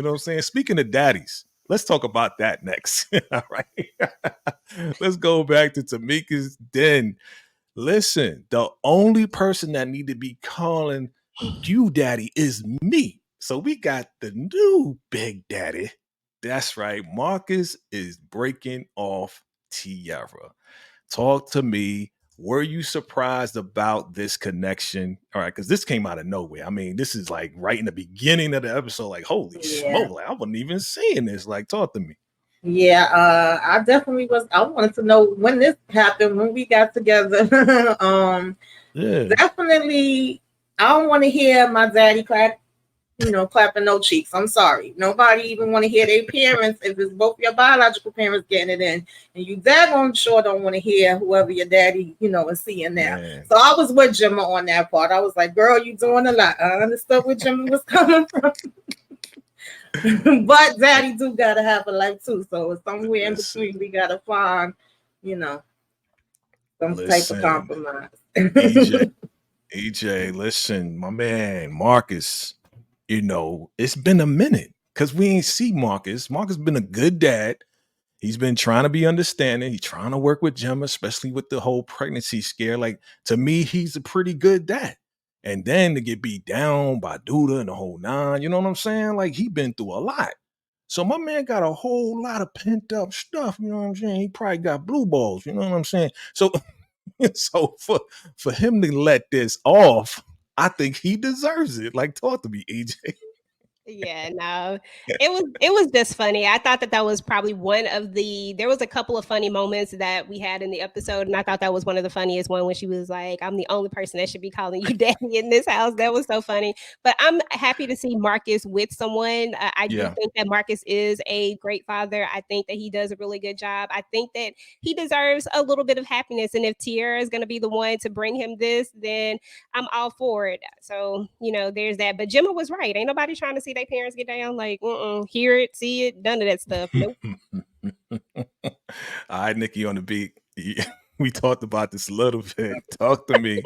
You know what I'm saying? Speaking of daddies, let's talk about that next. All right. Let's go back to Tamika's den. Listen, the only person that need to be calling you daddy is me. So we got the new big daddy. That's right. Marcus is breaking off Tiara. Talk to me. Were you surprised about this connection? All right, because this came out of nowhere. I mean, this is like right in the beginning of the episode. Like, holy Yeah. smoke! Like, I wasn't even seeing this. Like, talk to me. Yeah, I definitely was. I wanted to know when this happened, when we got together. Yeah, Definitely, I don't want to hear my daddy clapping no cheeks. I'm sorry. Nobody even want to hear their parents if it's both your biological parents getting it in. And you daggone sure don't want to hear whoever your daddy, is seeing there. man. So I was with Jemma on that part. I was like, girl, you doing a lot. I understood where Jemma was coming from. But daddy do gotta have a life too. So it's somewhere in Listen, between we gotta find, you know, some type of listen, compromise. EJ, EJ, listen, my man, Marcus. It's been a minute because we ain't see Marcus. Marcus been a good dad. He's been trying to be understanding. He's trying to work with Gemma, especially with the whole pregnancy scare. Like, to me, he's a pretty good dad. And then to get beat down by Duda and the whole nine, you know what I'm saying? Like, he been through a lot. So my man got a whole lot of pent up stuff, you know what I'm saying? He probably got blue balls, you know what I'm saying? So so for him to let this off, I think he deserves it. Like, talk to me, EJ. Yeah, no. It was just funny. I thought that was probably there was a couple of funny moments that we had in the episode, and I thought that was one of the funniest one when she was like, I'm the only person that should be calling you daddy in this house. That was so funny. But I'm happy to see Marcus with someone. I do Yeah. think that Marcus is a great father. I think that he does a really good job. I think that he deserves a little bit of happiness. And if Tiara is going to be the one to bring him this, then I'm all for it. So, there's that. But Jemma was right. Ain't nobody trying to see their parents get down. Like, hear it, see it, none of that stuff. Nope. All right, Nikki on the beat. We talked about this a little bit. Talk to me.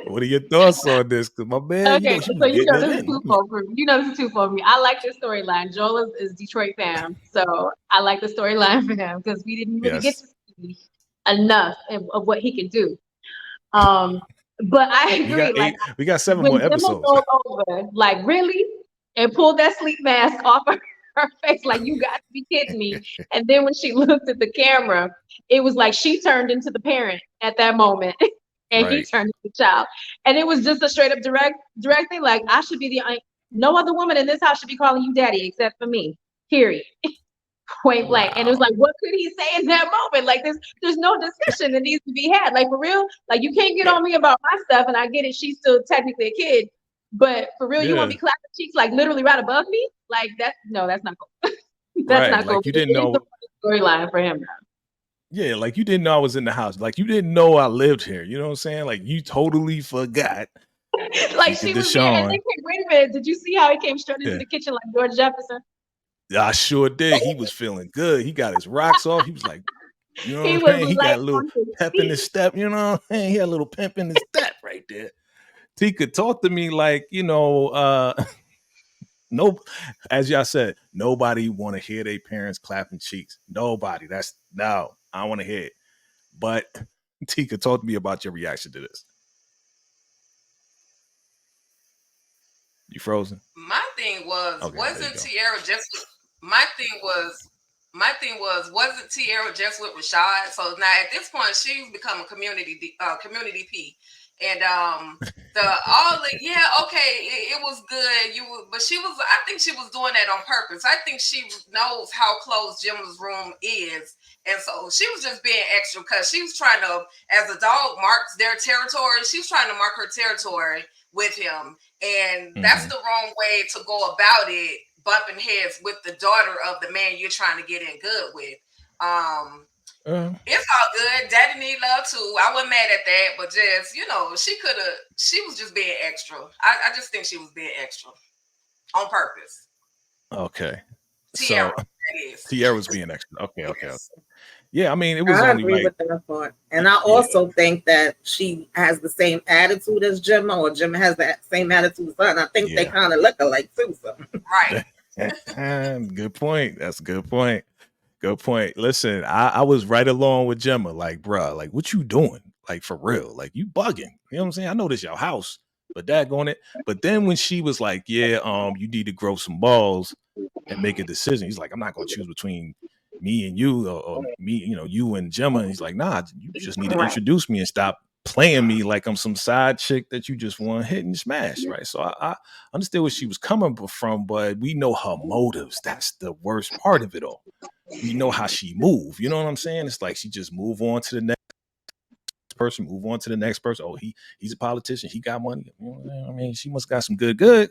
What are your thoughts on this? Because my man, Okay, she was so getting it this is in. twofold for me. This is twofold for me. I like your storyline. Joel is Detroit fam, so I like the storyline for him because we didn't really get to see enough of what he can do. But I agree. We got 7 when more Jemma episodes. rolled over, like really, and pulled that sleep mask off of her face, like you got to be kidding me. And then when she looked at the camera, it was like she turned into the parent at that moment. And he turned into the child. And it was just a straight up direct thing. Like, I should be no other woman in this house should be calling you daddy except for me. Period. Point blank. And it was like, what could he say in that moment? Like, there's no discussion that needs to be had. Like, for real, like, you can't get on me about my stuff. And I get it. She's still technically a kid. But for real, you want to be clapping cheeks like literally right above me? Like, that's not cool. That's not cool. Like, you didn't know. Storyline for him now. Yeah, like you didn't know I was in the house. Like, you didn't know I lived here. You know what I'm saying? Like, you totally forgot. Like, she was there, and then wait a minute. Did you see how he came straight into the kitchen like George Jefferson? I sure did. He was feeling good. He got his rocks off. He was like, you know what I'm saying? He got a little pep in his step. You know what I'm saying? He had a little pimp in his step right there. Tika, talk to me like, no, as y'all said, nobody want to hear their parents clapping cheeks. Nobody. I want to hear it. But Tika, talk to me about your reaction to this. You frozen? My thing was, wasn't Tiara just? My thing was, wasn't Tiara just with Rashad? So now at this point, she's become a community P. And it was good. But I think she was doing that on purpose. I think she knows how close Jim's room is, and so she was just being extra because she was trying to, as a dog marks their territory, she was trying to mark her territory with him, and that's the wrong way to go about it. Bumping heads with the daughter of the man you're trying to get in good with. It's all good. Daddy need love too. I wasn't mad at that, but just, she was just being extra. I just think she was being extra on purpose. Okay. Tiara, Tiara was being extra. Okay. Yeah, I mean, it was I only agree with that part. And I also think that she has the same attitude as Jemma, or Jemma has that same attitude as her. And I think they kind of look alike too. So. Right. Good point. That's a good point. Good point. Listen, I was right along with Jemma. Like, bruh, like, what you doing? Like, for real? Like, you bugging. You know what I'm saying? I know this your house, but daggone it. But then when she was like, yeah, you need to grow some balls and make a decision. He's like, I'm not gonna choose between me and you, or me, you and Jemma. And he's like, nah, you just need to Right. introduce me and stop playing me like I'm some side chick that you just want to hit and smash, right? So I understood where she was coming from, but we know her motives. That's the worst part of it all. We know how she move. You know what I'm saying? It's like she just move on to the next person, move on to the next person. Oh, he's a politician. He got money. You know what I mean? She must got some good.